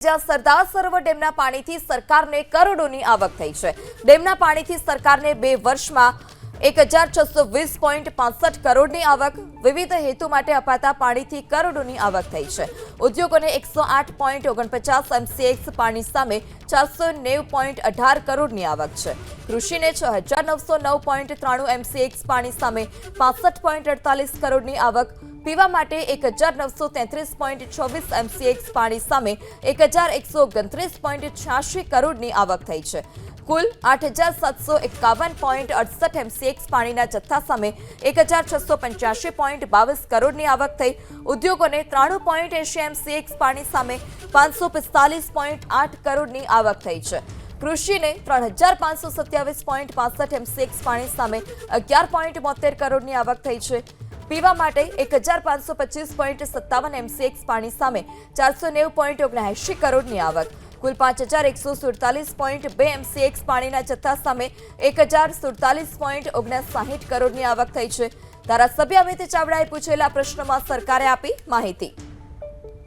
જ્યાં સરદાર સરોવર ડેમના પાણીથી સરકારને કરોડોની આવક થઈ છે। ડેમના પાણીથી સરકારને 2 વર્ષમાં 1620.65 કરોડની આવક, વિવિધ હેતુ માટે અપાતા પાણીથી કરોડોની આવક થઈ છે। ઉદ્યોગોને 108.49 MCX પાણી સામે 490.18 કરોડની આવક છે। કૃષિને 6909.93 MCX પાણી સામે 65.48 કરોડની આવક, પીવા માટે 1933.24 MCX પાણી સામે 1129.86 કરોડની આવક થઈ છે। કુલ 8751.68 MCX પાણીના જથ્થા સામે 1685.22 કરોડની આવક થઈ। ઉદ્યોગોને 93.80 MCX પાણી સામે 545.8 કરોડની આવક થઈ છે। કૃષિને 3527.65 MCX પાણી સામે 11.72 કરોડની આવક થઈ છે। પીવા માટે 1525.57 MCX પાણી સામે 490.79 કરોડની આવક, કુલ 5147.2 MCX પાણીના જથ્થા સામે 1047.59 કરોડની આવક થઈ છે। ધારાસભ્ય અમિત ચાવડાએ પૂછેલા પ્રશ્નમાં સરકારે આપી માહિતી।